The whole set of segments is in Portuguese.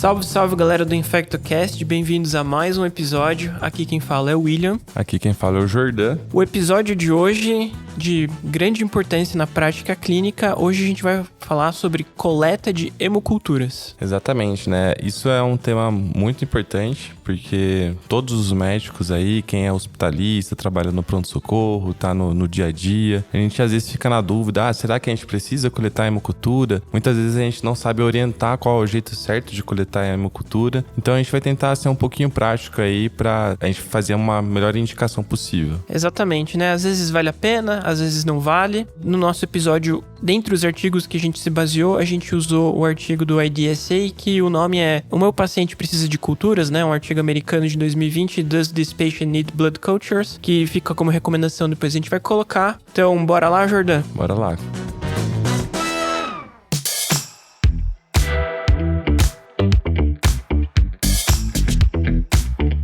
Salve, salve galera do InfectoCast, bem-vindos a mais um episódio. Aqui quem fala é o William. Aqui quem fala é o Jordan. O episódio de hoje, de grande importância na prática clínica, hoje a gente vai falar sobre coleta de hemoculturas. Exatamente, né? Isso é um tema muito importante, porque todos os médicos aí, quem é hospitalista, trabalha no pronto-socorro, tá no dia a dia, a gente às vezes fica na dúvida, será que a gente precisa coletar hemocultura? Muitas vezes a gente não sabe orientar qual é o jeito certo de coletar a hemocultura, então a gente vai tentar ser um pouquinho prático aí pra a gente fazer uma melhor indicação possível. Exatamente, né? Às vezes vale a pena, às vezes não vale. No nosso episódio, dentre os artigos que a gente se baseou, a gente usou o artigo do IDSA, que o nome é O Meu Paciente Precisa de Culturas, né? Um artigo americano de 2020, Does This Patient Need Blood Cultures? Que fica como recomendação, depois a gente vai colocar. Então, bora lá, Jordan? Bora lá.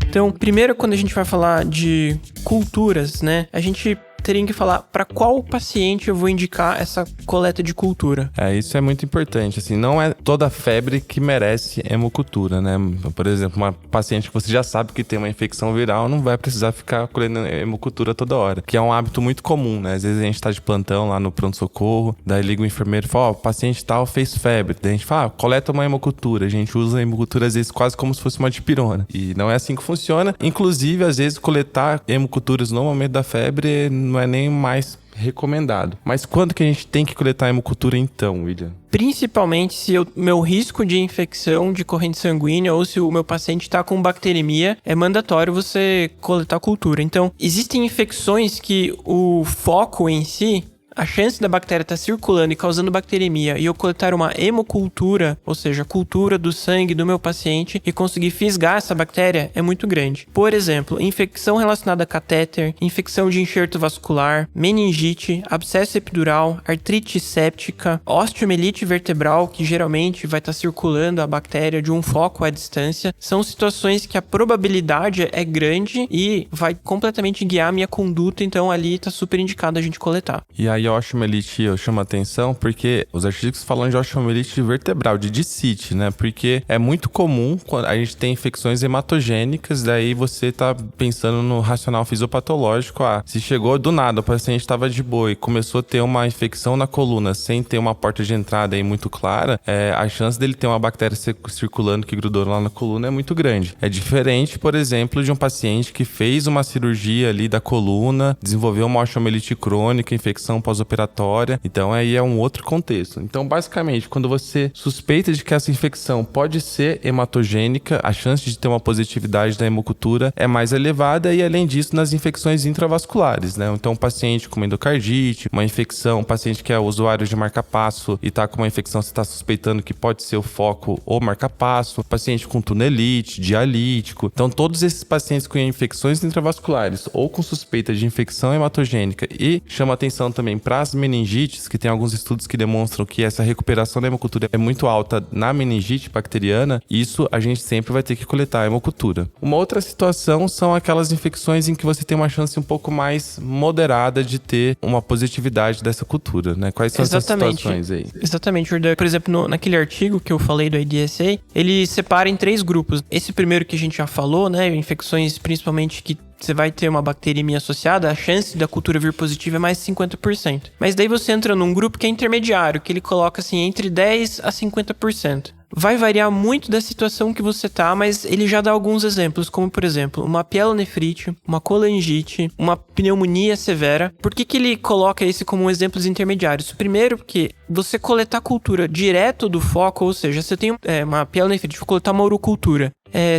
Então, primeiro, quando a gente vai falar de culturas, né? A gente teria que falar para qual paciente eu vou indicar essa coleta de cultura. Isso é muito importante, assim, não é toda febre que merece hemocultura, né? Por exemplo, uma paciente que você já sabe que tem uma infecção viral não vai precisar ficar colhendo hemocultura toda hora, que é um hábito muito comum, né? Às vezes a gente tá de plantão lá no pronto-socorro, daí liga o enfermeiro e fala, o paciente tal fez febre, daí a gente fala, coleta uma hemocultura, a gente usa a hemocultura às vezes quase como se fosse uma dipirona, e não é assim que funciona, inclusive às vezes coletar hemoculturas no momento da febre não é nem mais recomendado. Mas quando que a gente tem que coletar hemocultura então, William? Principalmente se o meu risco de infecção de corrente sanguínea ou se o meu paciente está com bacteremia, é mandatório você coletar cultura. Então, existem infecções que o foco em si, a chance da bactéria estar circulando e causando bacteremia e eu coletar uma hemocultura, ou seja, cultura do sangue do meu paciente e conseguir fisgar essa bactéria é muito grande. Por exemplo, infecção relacionada a catéter, infecção de enxerto vascular, meningite, abscesso epidural, artrite séptica, osteomielite vertebral, que geralmente vai estar circulando a bactéria de um foco à distância, são situações que a probabilidade é grande e vai completamente guiar a minha conduta, então ali está super indicado a gente coletar. E aí a osteomielite eu chamo a atenção porque os artigos falam de osteomielite vertebral, de discite, né? Porque é muito comum quando a gente tem infecções hematogênicas, daí você tá pensando no racional fisiopatológico, se chegou do nada, o paciente estava de boa e começou a ter uma infecção na coluna sem ter uma porta de entrada aí muito clara, a chance dele ter uma bactéria circulando que grudou lá na coluna é muito grande. É diferente, por exemplo, de um paciente que fez uma cirurgia ali da coluna, desenvolveu uma osteomielite crônica, infecção pós-operatória, então aí é um outro contexto. Então, basicamente, quando você suspeita de que essa infecção pode ser hematogênica, a chance de ter uma positividade da hemocultura é mais elevada e, além disso, nas infecções intravasculares, né? Então, um paciente com endocardite, uma infecção, um paciente que é usuário de marca-passo e tá com uma infecção, você está suspeitando que pode ser o foco ou marca-passo, paciente com tunelite, dialítico. Então, todos esses pacientes com infecções intravasculares ou com suspeita de infecção hematogênica e chama atenção também para as meningites, que tem alguns estudos que demonstram que essa recuperação da hemocultura é muito alta na meningite bacteriana, isso a gente sempre vai ter que coletar a hemocultura. Uma outra situação são aquelas infecções em que você tem uma chance um pouco mais moderada de ter uma positividade dessa cultura, né? Quais são essas situações aí? Exatamente, Jordan. Por exemplo, naquele artigo que eu falei do IDSA, ele separa em 3 grupos. Esse primeiro que a gente já falou, né? Infecções principalmente que você vai ter uma bacteremia associada, a chance da cultura vir positiva é mais de 50%. Mas daí você entra num grupo que é intermediário, que ele coloca assim entre 10% a 50%. Vai variar muito da situação que você tá, mas ele já dá alguns exemplos, como por exemplo, uma pielonefrite, uma colangite, uma pneumonia severa. Por que ele coloca esse como exemplos intermediários? Primeiro, porque você coletar cultura direto do foco, ou seja, você tem uma pielonefrite, vou coletar uma urocultura.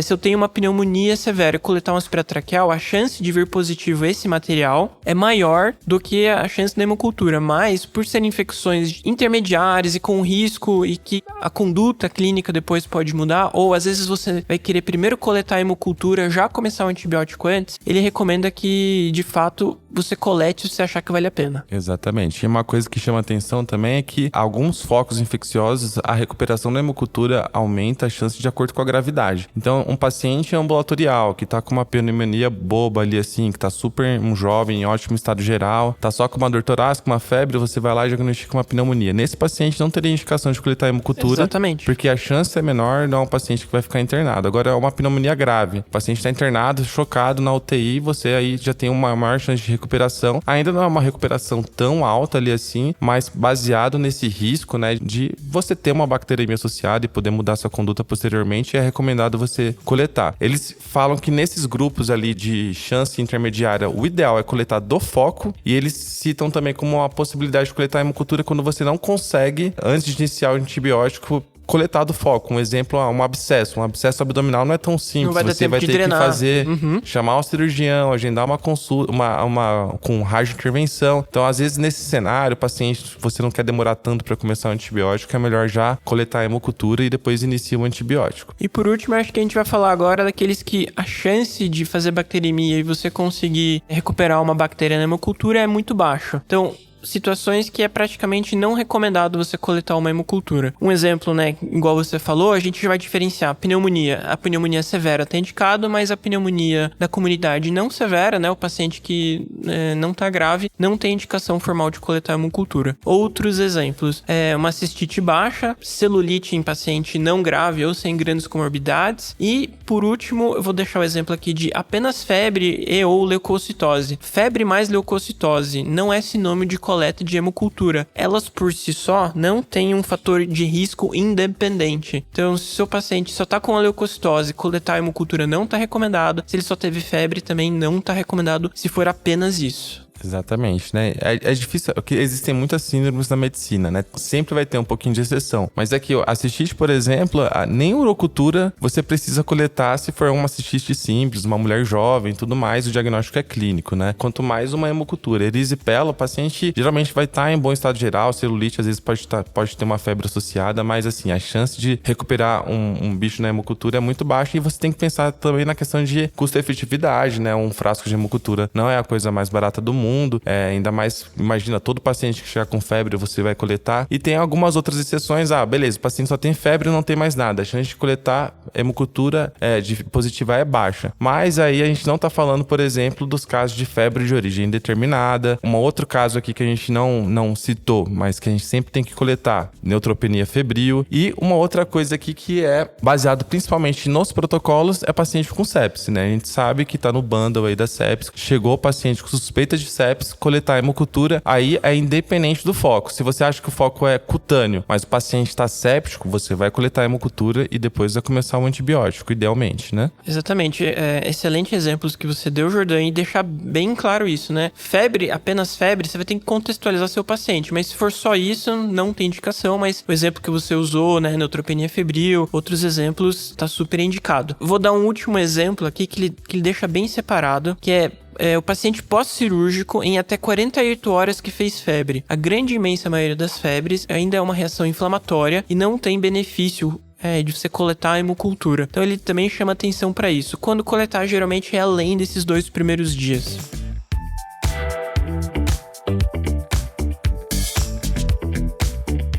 Se eu tenho uma pneumonia severa e coletar um aspiratraqueal, a chance de vir positivo esse material é maior do que a chance da hemocultura. Mas, por serem infecções intermediárias e com risco e que a conduta clínica depois pode mudar, ou às vezes você vai querer primeiro coletar a hemocultura, já começar o antibiótico antes, ele recomenda que, de fato, você colete se você achar que vale a pena. Exatamente. E uma coisa que chama atenção também é que alguns focos infecciosos, a recuperação da hemocultura aumenta a chance de acordo com a gravidade. Então, um paciente ambulatorial que tá com uma pneumonia boba ali assim, que tá super um jovem em ótimo estado geral, tá só com uma dor torácica, uma febre, você vai lá e diagnostica uma pneumonia. Nesse paciente não teria indicação de coletar hemocultura. Exatamente. Porque a chance é menor, não é um paciente que vai ficar internado. Agora, é uma pneumonia grave. O paciente está internado, chocado na UTI, você aí já tem uma maior chance de recuperação. Ainda não é uma recuperação tão alta ali assim, mas baseado nesse risco, né, de você ter uma bacteremia associada e poder mudar sua conduta posteriormente, é recomendado você coletar. Eles falam que nesses grupos ali de chance intermediária, o ideal é coletar do foco, e eles citam também como uma possibilidade de coletar hemocultura quando você não consegue, antes de iniciar o antibiótico, coletar do foco. Um exemplo, um abscesso. Um abscesso abdominal não é tão simples. Não vai dar você tempo vai de ter drenar. que fazer, chamar o cirurgião, agendar uma consulta, com radiointervenção. Então, às vezes, nesse cenário, o paciente, você não quer demorar tanto para começar o antibiótico, é melhor já coletar a hemocultura e depois inicia o antibiótico. E por último, acho que a gente vai falar agora daqueles que a chance de fazer bacteremia e você conseguir recuperar uma bactéria na hemocultura é muito baixa. Então, situações que é praticamente não recomendado você coletar uma hemocultura. Um exemplo, né, igual você falou, a gente já vai diferenciar a pneumonia. A pneumonia severa tá indicado, mas a pneumonia da comunidade não severa, né, o paciente que não tá grave, não tem indicação formal de coletar hemocultura. Outros exemplos, uma cistite baixa, celulite em paciente não grave ou sem grandes comorbidades, e por último, eu vou deixar o exemplo aqui de apenas febre e ou leucocitose. Febre mais leucocitose não é sinônimo de coleta de hemocultura. Elas por si só não têm um fator de risco independente. Então, se o seu paciente só tá com a leucocitose, coletar a hemocultura não tá recomendado. Se ele só teve febre, também não tá recomendado se for apenas isso. Exatamente, né? É difícil, porque existem muitas síndromes na medicina, né? Sempre vai ter um pouquinho de exceção. Mas aqui, a cistite, por exemplo, nem urocultura você precisa coletar se for uma cistite simples, uma mulher jovem e tudo mais, o diagnóstico é clínico, né? Quanto mais uma hemocultura. Erisipela, o paciente geralmente vai estar em bom estado geral, celulite às vezes pode ter uma febre associada, mas assim, a chance de recuperar um bicho na hemocultura é muito baixa, e você tem que pensar também na questão de custo-efetividade, né? Um frasco de hemocultura não é a coisa mais barata do mundo. Ainda mais, imagina, todo paciente que chegar com febre você vai coletar, e tem algumas outras exceções. Beleza, o paciente só tem febre e não tem mais nada, a chance de coletar hemocultura de positiva é baixa, mas aí a gente não tá falando, por exemplo, dos casos de febre de origem indeterminada. Um outro caso aqui que a gente não citou, mas que a gente sempre tem que coletar, neutropenia febril. E uma outra coisa aqui que é baseado principalmente nos protocolos é paciente com sepse, né? A gente sabe que tá no bundle aí da sepse, chegou o paciente com suspeita de sepse, coletar hemocultura, aí é independente do foco. Se você acha que o foco é cutâneo, mas o paciente está séptico, você vai coletar hemocultura e depois vai começar o antibiótico, idealmente, né? Exatamente. Excelente exemplos que você deu, Jordan, e deixar bem claro isso, né? Febre, apenas febre, você vai ter que contextualizar seu paciente, mas se for só isso, não tem indicação, mas o exemplo que você usou, né, neutropenia febril, outros exemplos, tá super indicado. Vou dar um último exemplo aqui que ele deixa bem separado, que é o paciente pós-cirúrgico em até 48 horas que fez febre. A grande imensa maioria das febres ainda é uma reação inflamatória e não tem benefício de você coletar a hemocultura. Então ele também chama atenção para isso. Quando coletar, geralmente é além desses 2 primeiros dias.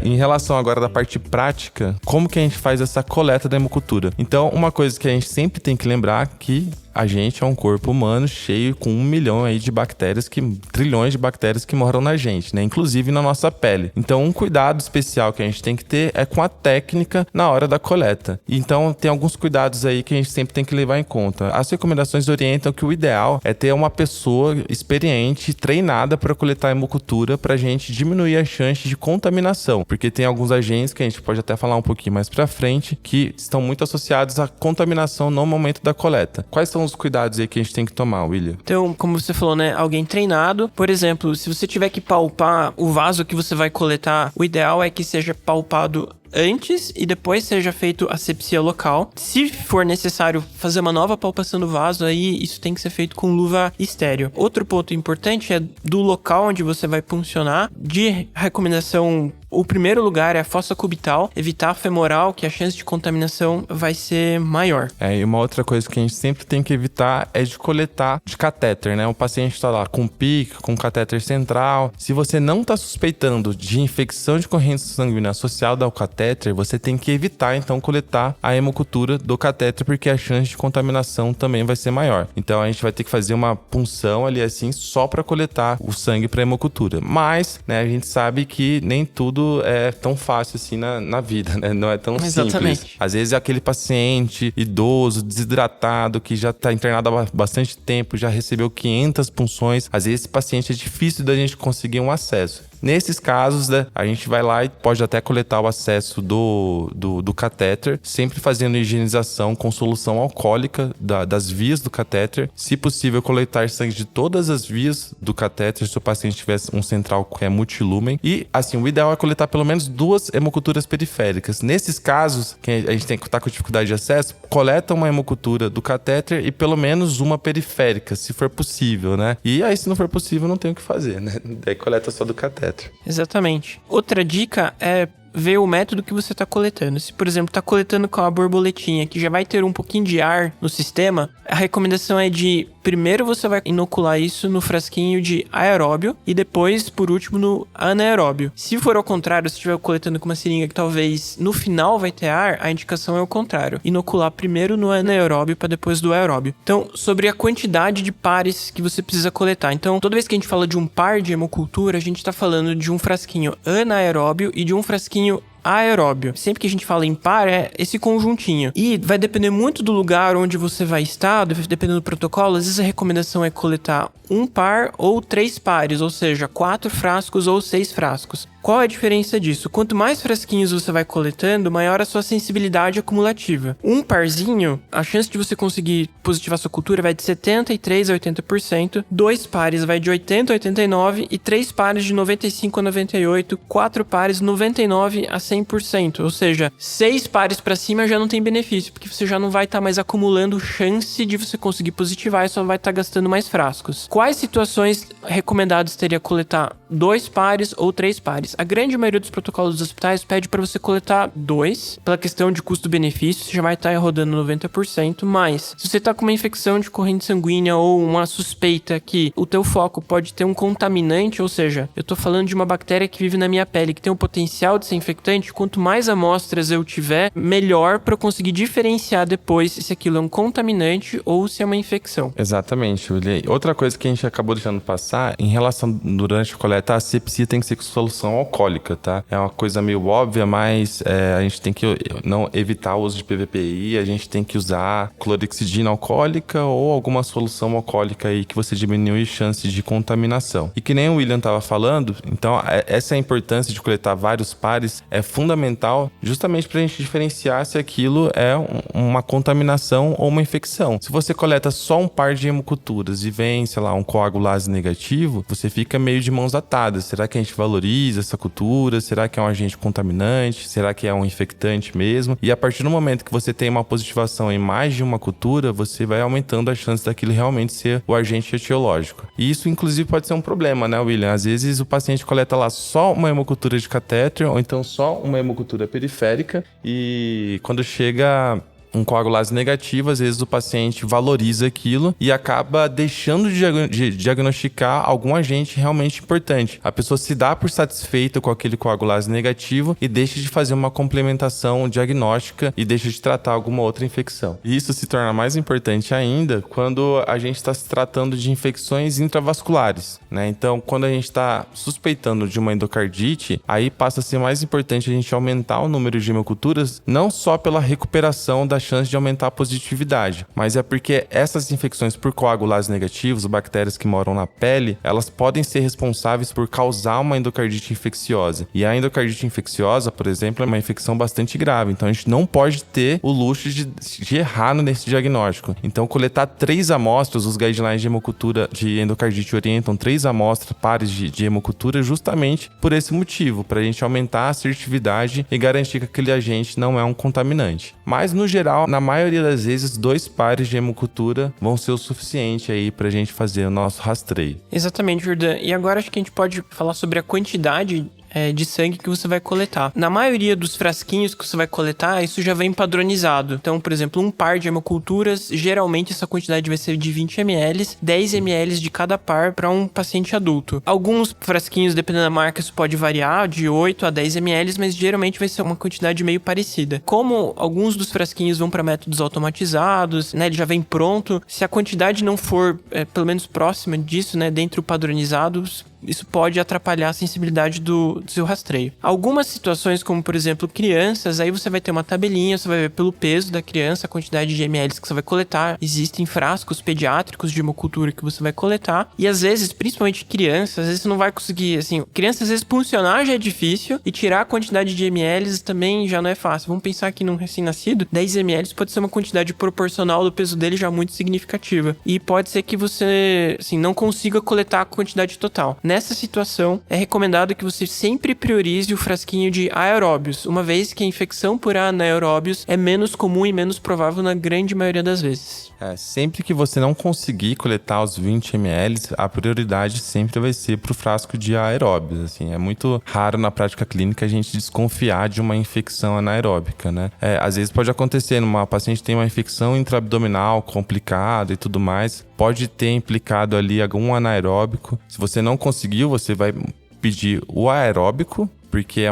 Em relação agora da parte prática, como que a gente faz essa coleta da hemocultura? Então, uma coisa que a gente sempre tem que lembrar que a gente é um corpo humano cheio com 1 milhão aí de bactérias, trilhões de bactérias que moram na gente, né? Inclusive na nossa pele. Então, um cuidado especial que a gente tem que ter é com a técnica na hora da coleta. Então, tem alguns cuidados aí que a gente sempre tem que levar em conta. As recomendações orientam que o ideal é ter uma pessoa experiente, treinada para coletar hemocultura, pra gente diminuir a chance de contaminação, porque tem alguns agentes que a gente pode até falar um pouquinho mais pra frente, que estão muito associados à contaminação no momento da coleta. Quais são os cuidados aí que a gente tem que tomar, William? Então, como você falou, né? Alguém treinado. Por exemplo, se você tiver que palpar o vaso que você vai coletar, o ideal é que seja palpado antes e depois seja feito asepsia local. Se for necessário fazer uma nova palpação do vaso, aí isso tem que ser feito com luva estéreo. Outro ponto importante é do local onde você vai puncionar. De recomendação O primeiro lugar é a fossa cubital, evitar a femoral, que a chance de contaminação vai ser maior. E uma outra coisa que a gente sempre tem que evitar é de coletar de catéter, né? O paciente está lá com pico, com catéter central. Se você não está suspeitando de infecção de corrente sanguínea associada ao catéter, você tem que evitar, então, coletar a hemocultura do catéter, porque a chance de contaminação também vai ser maior. Então, a gente vai ter que fazer uma punção ali, assim, só para coletar o sangue para hemocultura. Mas, né, a gente sabe que nem tudo é tão fácil assim na vida, né? Não é tão simples. Às vezes é aquele paciente idoso, desidratado, que já está internado há bastante tempo, já recebeu 500 punções. Às vezes esse paciente é difícil da gente conseguir um acesso. Nesses casos, né, a gente vai lá e pode até coletar o acesso do catéter, sempre fazendo higienização com solução alcoólica das vias do catéter. Se possível, coletar sangue de todas as vias do catéter, se o paciente tivesse um central que é multilumen. E, assim, o ideal é coletar pelo menos 2 hemoculturas periféricas. Nesses casos, que a gente tem que estar com dificuldade de acesso, coleta uma hemocultura do catéter e pelo menos uma periférica, se for possível, né? E aí, se não for possível, não tem o que fazer, né? Daí coleta só do catéter. Exatamente. Outra dica é ver o método que você está coletando. Se, por exemplo, está coletando com a borboletinha, que já vai ter um pouquinho de ar no sistema, a recomendação é de, primeiro você vai inocular isso no frasquinho de aeróbio e depois, por último, no anaeróbio. Se for ao contrário, se estiver coletando com uma seringa que talvez no final vai ter ar, a indicação é o contrário. Inocular primeiro no anaeróbio para depois do aeróbio. Então, sobre a quantidade de pares que você precisa coletar. Então, toda vez que a gente fala de um par de hemocultura, a gente está falando de um frasquinho anaeróbio e de um frasquinho aeróbio. Sempre que a gente fala em par, é esse conjuntinho. E vai depender muito do lugar onde você vai estar, dependendo do protocolo. Às vezes a recomendação é coletar um par ou 3 pares, ou seja, 4 frascos ou 6 frascos. Qual é a diferença disso? Quanto mais frasquinhos você vai coletando, maior a sua sensibilidade acumulativa. Um parzinho, a chance de você conseguir positivar sua cultura vai de 73% a 80%, 2 pares vai de 80% a 89% e 3 pares de 95% a 98%, 4 pares 99% a 100%. Ou seja, 6 pares para cima já não tem benefício, porque você já não vai estar mais acumulando chance de você conseguir positivar e só vai estar gastando mais frascos. Quais situações recomendadas teria coletar 2 pares ou 3 pares? A grande maioria dos protocolos dos hospitais pede para você coletar 2, pela questão de custo-benefício, você já vai estar rodando 90%, mas se você está com uma infecção de corrente sanguínea ou uma suspeita que o teu foco pode ter um contaminante, ou seja, eu estou falando de uma bactéria que vive na minha pele, que tem o potencial de ser infectante, quanto mais amostras eu tiver, melhor para eu conseguir diferenciar depois se aquilo é um contaminante ou se é uma infecção. Exatamente, William. Outra coisa que a gente acabou deixando passar, em relação durante a coleta, a asepsia tem que ser com solução alcoólica, tá? É uma coisa meio óbvia, mas a gente tem que não evitar o uso de PVPI, a gente tem que usar clorexidina alcoólica ou alguma solução alcoólica aí que você diminui chances de contaminação. E que nem o William estava falando, então essa é a importância de coletar vários pares, é fundamental justamente para a gente diferenciar se aquilo é uma contaminação ou uma infecção. Se você coleta só um par de hemoculturas e vem, sei lá, um coagulase negativo, você fica meio de mãos atadas. Será que a gente valoriza essa cultura? Será que é um agente contaminante? Será que é um infectante mesmo? E a partir do momento que você tem uma positivação em mais de uma cultura, você vai aumentando a chance daquilo realmente ser o agente etiológico. E isso, inclusive, pode ser um problema, né, William? Às vezes o paciente coleta lá só uma hemocultura de catéter ou então só uma hemocultura periférica e quando chega um coagulase negativo, às vezes o paciente valoriza aquilo e acaba deixando de diagnosticar algum agente realmente importante. A pessoa se dá por satisfeita com aquele coagulase negativo e deixa de fazer uma complementação diagnóstica e deixa de tratar alguma outra infecção. E isso se torna mais importante ainda quando a gente está se tratando de infecções intravasculares, né? Então, quando a gente está suspeitando de uma endocardite, aí passa a ser mais importante a gente aumentar o número de hemoculturas, não só pela recuperação da chance de aumentar a positividade, mas é porque essas infecções por coagulases negativos, bactérias que moram na pele, elas podem ser responsáveis por causar uma endocardite infecciosa. E a endocardite infecciosa, por exemplo, é uma infecção bastante grave, então a gente não pode ter o luxo de errar nesse diagnóstico. Então, coletar 3 amostras, os guidelines de hemocultura de endocardite orientam 3 amostras, pares de hemocultura, justamente por esse motivo, para a gente aumentar a assertividade e garantir que aquele agente não é um contaminante. Mas, no geral, na maioria das vezes, 2 pares de hemocultura vão ser o suficiente aí pra gente fazer o nosso rastreio. Exatamente, Jordan. E agora acho que a gente pode falar sobre a quantidade de sangue que você vai coletar. Na maioria dos frasquinhos que você vai coletar, isso já vem padronizado. Então, por exemplo, um par de hemoculturas, geralmente essa quantidade vai ser de 20 ml, 10 ml de cada par para um paciente adulto. Alguns frasquinhos, dependendo da marca, isso pode variar de 8 a 10 ml, mas geralmente vai ser uma quantidade meio parecida. Como alguns dos frasquinhos vão para métodos automatizados, né, ele já vem pronto, se a quantidade não for pelo menos próxima disso, né, dentro padronizados, isso pode atrapalhar a sensibilidade do seu rastreio. Algumas situações, como por exemplo crianças, aí você vai ter uma tabelinha, você vai ver pelo peso da criança, a quantidade de ml que você vai coletar. Existem frascos pediátricos de hemocultura que você vai coletar. E às vezes, principalmente crianças, às vezes você não vai conseguir, assim, crianças às vezes puncionar já é difícil e tirar a quantidade de ml também já não é fácil. Vamos pensar que num recém-nascido, 10 ml pode ser uma quantidade proporcional do peso dele já muito significativa. E pode ser que você, assim, não consiga coletar a quantidade total. Nessa situação, é recomendado que você sempre priorize o frasquinho de aeróbios, uma vez que a infecção por anaeróbios é menos comum e menos provável na grande maioria das vezes. Sempre que você não conseguir coletar os 20 ml, a prioridade sempre vai ser pro frasco de aeróbios, assim. É muito raro na prática clínica a gente desconfiar de uma infecção anaeróbica, né? Às vezes pode acontecer, uma paciente tem uma infecção intraabdominal complicada e tudo mais, pode ter implicado ali algum anaeróbico. Se você não conseguiu, você vai pedir o aeróbico, porque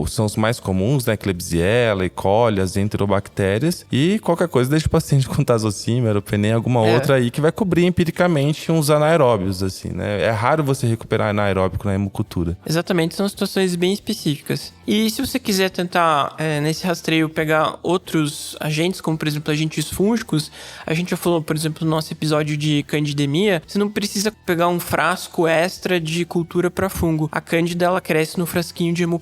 são os mais comuns, né? Klebsiella, E. coli, as enterobactérias. E qualquer coisa deixa o paciente com tasocímero, penem, alguma outra aí que vai cobrir empiricamente uns anaeróbios, assim, né? É raro você recuperar anaeróbico na hemocultura. Exatamente, são situações bem específicas. E se você quiser tentar, nesse rastreio, pegar outros agentes, como por exemplo agentes fúngicos, a gente já falou, por exemplo, no nosso episódio de candidemia, você não precisa pegar um frasco extra de cultura para fungo. A cândida, ela cresce no frasquinho de hemocultura.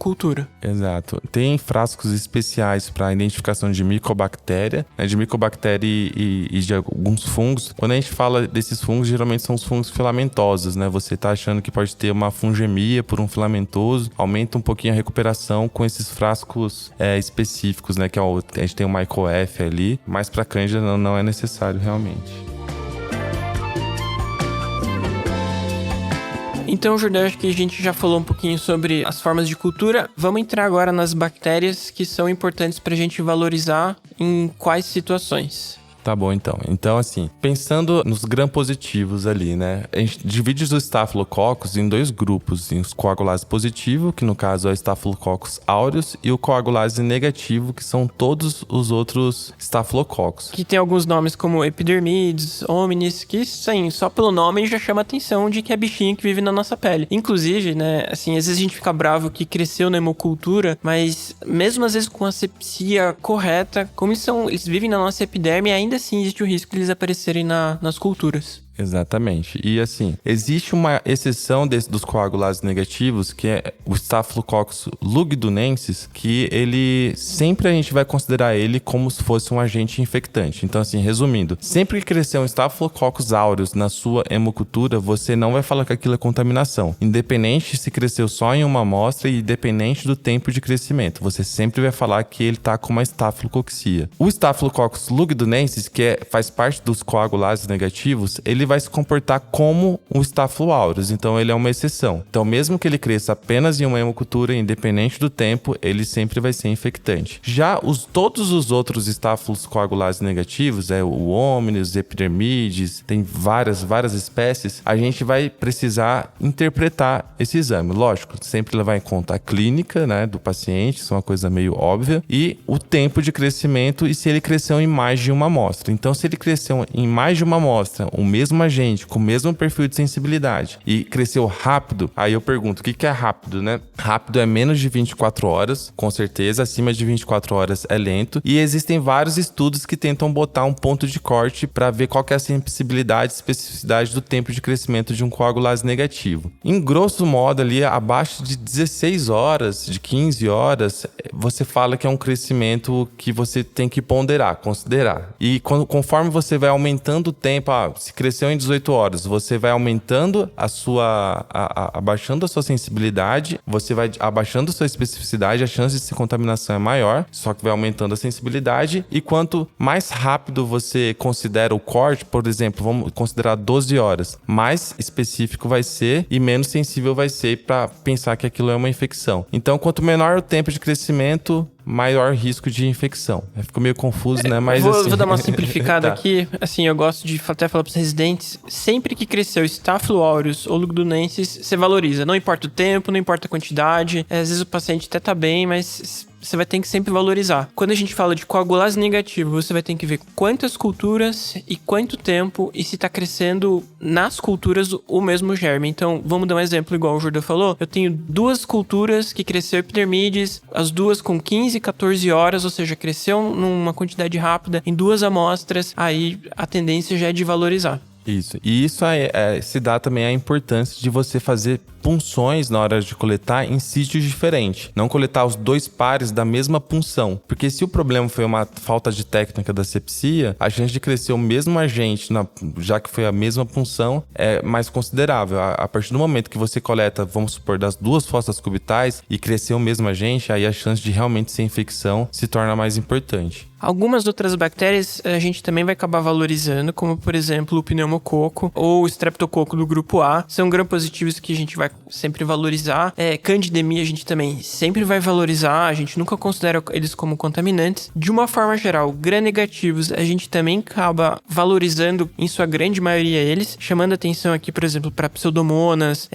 Exato. Tem frascos especiais para identificação de micobactéria, né, de micobactéria e de alguns fungos. Quando a gente fala desses fungos, geralmente são os fungos filamentosos, né? Você tá achando que pode ter uma fungemia por um filamentoso, aumenta um pouquinho a recuperação com esses frascos específicos, né? Que a gente tem o Michael F ali, mas para cândida não é necessário realmente. Então, Jordão, acho que a gente já falou um pouquinho sobre as formas de cultura. Vamos entrar agora nas bactérias que são importantes para a gente valorizar em quais situações. Tá bom, então. Então, assim, pensando nos gram-positivos ali, né? A gente divide os Staphylococcus em dois grupos. Em os coagulase positivo, que no caso é o Staphylococcus aureus, e o coagulase negativo, que são todos os outros Staphylococcus. Que tem alguns nomes como Epidermides, Hominis, que, sim, só pelo nome já chama a atenção de que é bichinho que vive na nossa pele. Inclusive, né, assim, às vezes a gente fica bravo que cresceu na hemocultura, mas mesmo às vezes com a asepsia correta, como eles vivem na nossa epiderme, ainda assim existe o risco de eles aparecerem nas culturas. Exatamente. E assim, existe uma exceção dos coagulases negativos, que é o Staphylococcus lugdunensis, que ele sempre a gente vai considerar ele como se fosse um agente infectante. Então assim, resumindo, sempre que crescer um Staphylococcus aureus na sua hemocultura, você não vai falar que aquilo é contaminação. Independente se cresceu só em uma amostra e independente do tempo de crescimento, você sempre vai falar que ele está com uma estafilococcía. O Staphylococcus lugdunensis, que faz parte dos coagulases negativos, ele vai se comportar como um Staphylo aureus, então ele é uma exceção. Então, mesmo que ele cresça apenas em uma hemocultura, independente do tempo, ele sempre vai ser infectante. Já todos os outros Staphylos coagulases negativos, o Hominis, Epidermides, tem várias espécies, a gente vai precisar interpretar esse exame. Lógico, sempre levar em conta a clínica, né, do paciente, isso é uma coisa meio óbvia, e o tempo de crescimento e se ele cresceu em mais de uma amostra. Então, se ele cresceu em mais de uma amostra, o mesmo agente, com o mesmo perfil de sensibilidade e cresceu rápido, aí eu pergunto, o que é rápido, né? Rápido é menos de 24 horas, com certeza, acima de 24 horas é lento, e existem vários estudos que tentam botar um ponto de corte para ver qual que é a sensibilidade e especificidade do tempo de crescimento de um coagulase negativo. Em grosso modo ali, abaixo de 16 horas, de 15 horas, você fala que é um crescimento que você tem que ponderar, considerar. E conforme você vai aumentando o tempo, se cresceu cresceu em 18 horas, você vai aumentando abaixando a sua sensibilidade, você vai abaixando a sua especificidade, a chance de contaminação é maior, só que vai aumentando a sensibilidade, e quanto mais rápido você considera o corte, por exemplo, vamos considerar 12 horas, mais específico vai ser e menos sensível vai ser para pensar que aquilo é uma infecção. Então, quanto menor o tempo de crescimento, maior risco de infecção. Ficou meio confuso, né? Mas vou dar uma simplificada aqui. Assim, eu gosto de até falar para os residentes, sempre que cresceu Staphylo aureus ou Lugdunensis, você valoriza. Não importa o tempo, não importa a quantidade. Às vezes o paciente até tá bem, mas você vai ter que sempre valorizar. Quando a gente fala de coagulase negativa, você vai ter que ver quantas culturas e quanto tempo e se tá crescendo nas culturas o mesmo germe. Então, vamos dar um exemplo igual o Jordão falou. Eu tenho 2 culturas que cresceu epidermides, as duas com 15, 14 horas, ou seja, cresceu numa quantidade rápida em 2 amostras, aí a tendência já é de valorizar. Isso. E isso se dá também a importância de você fazer punções na hora de coletar em sítios diferentes. Não coletar os 2 pares da mesma punção. Porque se o problema foi uma falta de técnica da asepsia, a chance de crescer o mesmo agente, já que foi a mesma punção, é mais considerável. A partir do momento que você coleta, vamos supor, das 2 fossas cubitais e crescer o mesmo agente, aí a chance de realmente ser infecção se torna mais importante. Algumas outras bactérias a gente também vai acabar valorizando, como por exemplo o pneumococo ou o streptococo do grupo A. São gram-positivos que a gente vai sempre valorizar. Candidemia a gente também sempre vai valorizar, a gente nunca considera eles como contaminantes. De uma forma geral, gram-negativos a gente também acaba valorizando em sua grande maioria eles, chamando atenção aqui, por exemplo, para pseudomonas,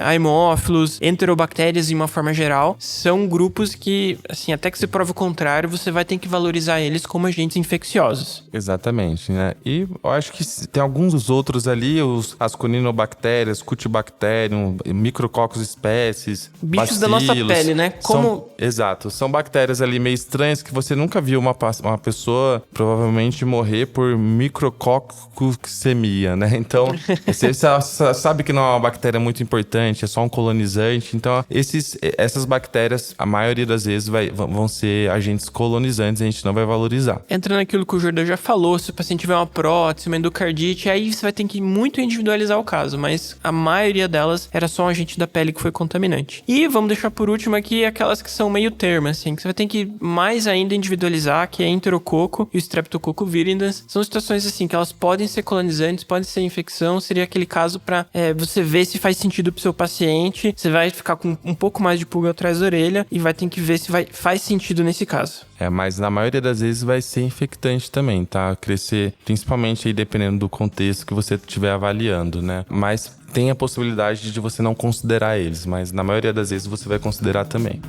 haemófilos, enterobactérias em uma forma geral. São grupos que, assim, até que se prove o contrário, você vai ter que valorizar eles como agentes infecciosos. Exatamente, né? E eu acho que tem alguns dos outros ali, as coninobactérias, Cutibacterium, micrococcus espécies, bichos bacilos, da nossa pele, né? Exato. São bactérias ali meio estranhas que você nunca viu uma pessoa provavelmente morrer por micrococcemia, né? Então, você sabe que não é uma bactéria muito importante, é só um colonizante. Então, essas bactérias, a maioria das vezes vão ser agentes colonizantes, a gente não vai valorizar. Entra naquilo que o Jordão já falou, se o paciente tiver uma prótese, uma endocardite, aí você vai ter que muito individualizar o caso, mas a maioria delas era só um agente da pele que foi contaminante. E vamos deixar por último aqui aquelas que são meio termo, assim, que você vai ter que mais ainda individualizar, que é enterococo e o streptococo viridans. São situações assim, que elas podem ser colonizantes, podem ser infecção, seria aquele caso para você ver se faz sentido pro seu paciente, você vai ficar com um pouco mais de pulga atrás da orelha e vai ter que ver se faz sentido nesse caso. Mas na maioria das vezes vai ser infectante também, tá? Crescer, principalmente aí dependendo do contexto que você estiver avaliando, né? Mas tem a possibilidade de você não considerar eles, mas na maioria das vezes você vai considerar também.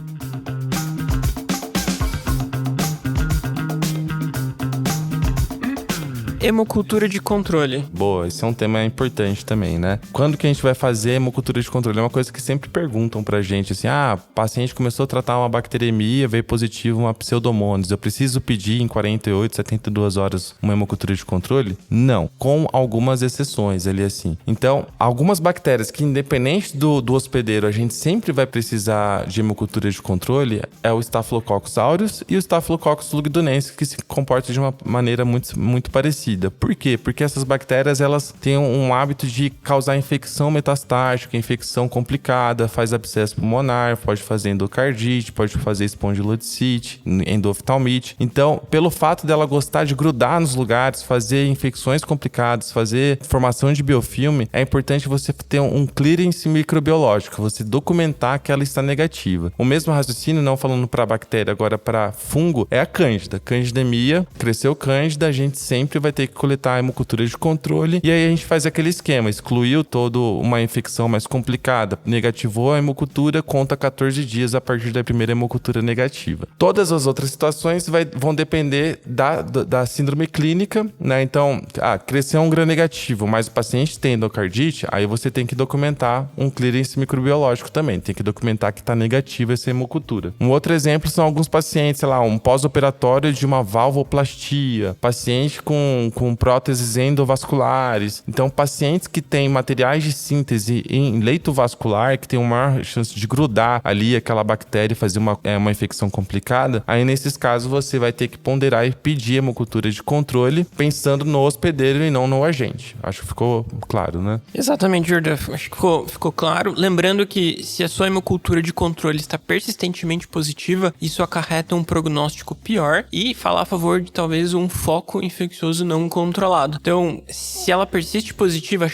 Hemocultura de controle. Boa, esse é um tema importante também, né? Quando que a gente vai fazer hemocultura de controle? É uma coisa que sempre perguntam pra gente, assim, paciente começou a tratar uma bacteremia, veio positivo uma pseudomonas, eu preciso pedir em 48, 72 horas uma hemocultura de controle? Não, com algumas exceções ali assim. Então, algumas bactérias que independente do hospedeiro, a gente sempre vai precisar de hemocultura de controle, é o Staphylococcus aureus e o Staphylococcus lugdunensis, que se comportam de uma maneira muito parecida. Por quê? Porque essas bactérias, elas têm um hábito de causar infecção metastática, infecção complicada, faz abscesso pulmonar, pode fazer endocardite, pode fazer espondilodicite, endoftalmite. Então, pelo fato dela gostar de grudar nos lugares, fazer infecções complicadas, fazer formação de biofilme, é importante você ter um clearance microbiológico, você documentar que ela está negativa. O mesmo raciocínio, não falando para bactéria, agora para fungo, é a cândida. Candidemia, cresceu cândida, a gente sempre vai ter que coletar a hemocultura de controle e aí a gente faz aquele esquema, excluiu toda uma infecção mais complicada, negativou a hemocultura, conta 14 dias a partir da primeira hemocultura negativa. Todas as outras situações vão depender da síndrome clínica, né? Então, cresceu um gram negativo, mas o paciente tem endocardite, aí você tem que documentar um clearance microbiológico também, tem que documentar que está negativa essa hemocultura. Um outro exemplo são alguns pacientes, um pós-operatório de uma valvoplastia, paciente com com próteses endovasculares. Então, pacientes que têm materiais de síntese em leito vascular, que tem uma maior chance de grudar ali aquela bactéria e fazer uma infecção complicada, aí nesses casos você vai ter que ponderar e pedir hemocultura de controle, pensando no hospedeiro e não no agente. Acho que ficou claro, né? Exatamente, Jordão. Acho que ficou claro. Lembrando que se a sua hemocultura de controle está persistentemente positiva, isso acarreta um prognóstico pior e fala a favor de talvez um foco infeccioso não controlado. Então, se ela persiste positiva,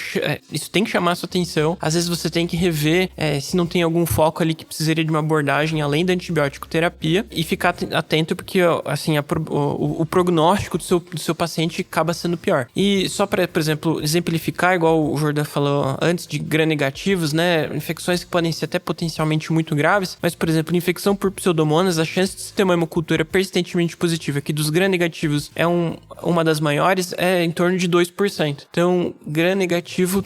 isso tem que chamar a sua atenção. Às vezes você tem que rever se não tem algum foco ali que precisaria de uma abordagem além da antibiótico terapia e ficar atento porque, assim, o prognóstico do seu paciente acaba sendo pior. E só para, por exemplo, exemplificar, igual o Jordão falou antes, de gram-negativos, né? Infecções que podem ser até potencialmente muito graves, mas, por exemplo, infecção por pseudomonas, a chance de ter uma hemocultura persistentemente positiva, que dos gram-negativos é uma das maiores, é em torno de 2%. Então, gram-negativo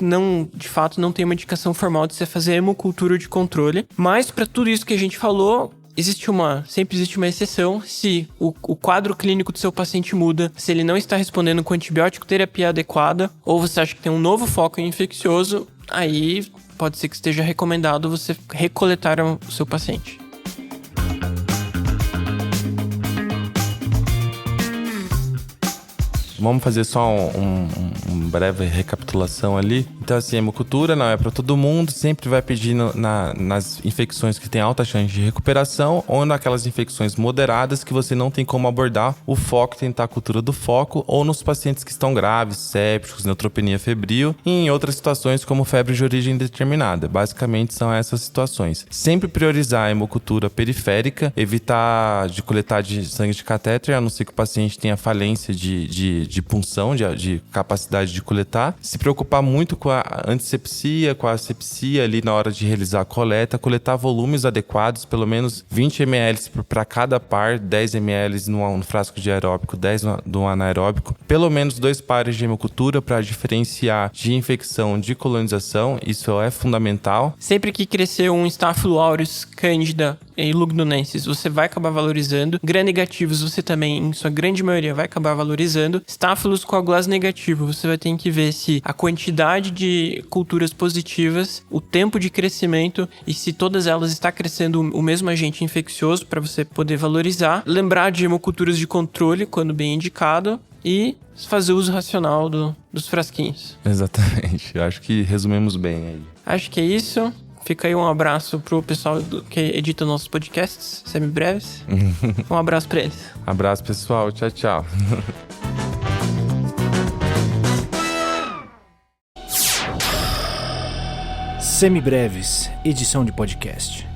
de fato, não tem uma indicação formal de você fazer hemocultura de controle. Mas, para tudo isso que a gente falou, sempre existe uma exceção se o quadro clínico do seu paciente muda, se ele não está respondendo com antibiótico terapia adequada, ou você acha que tem um novo foco infeccioso, aí pode ser que esteja recomendado você recoletar o seu paciente. Vamos fazer só uma breve recapitulação ali. Então, assim, a hemocultura não é para todo mundo, sempre vai pedir nas infecções que tem alta chance de recuperação ou naquelas infecções moderadas que você não tem como abordar o foco, tentar a cultura do foco, ou nos pacientes que estão graves, sépticos, neutropenia febril, e em outras situações como febre de origem indeterminada. Basicamente são essas situações. Sempre priorizar a hemocultura periférica, evitar de coletar de sangue de catéter, a não ser que o paciente tenha falência de punção, de capacidade de coletar. Se preocupar muito com a antisepsia, com a asepsia ali na hora de realizar a coleta, coletar volumes adequados, pelo menos 20 ml para cada par, 10 ml no frasco de aeróbico, 10 no anaeróbico, pelo menos 2 pares de hemocultura para diferenciar de infecção de colonização, isso é fundamental. Sempre que crescer um Staphylo aureus, Candida e Lugdunensis, você vai acabar valorizando. Gram-negativos, você também, em sua grande maioria, vai acabar valorizando. Staphylos coagulase negativo, você vai ter que ver se a quantidade de culturas positivas, o tempo de crescimento e se todas elas está crescendo o mesmo agente infeccioso para você poder valorizar. Lembrar de hemoculturas de controle quando bem indicado e fazer uso racional dos frasquinhos. Exatamente, eu acho que resumimos bem aí. Acho que é isso. Fica aí um abraço pro pessoal que edita nossos podcasts, semibreves. Um abraço pra eles. Abraço, pessoal. Tchau, tchau. Semibreves, edição de podcast.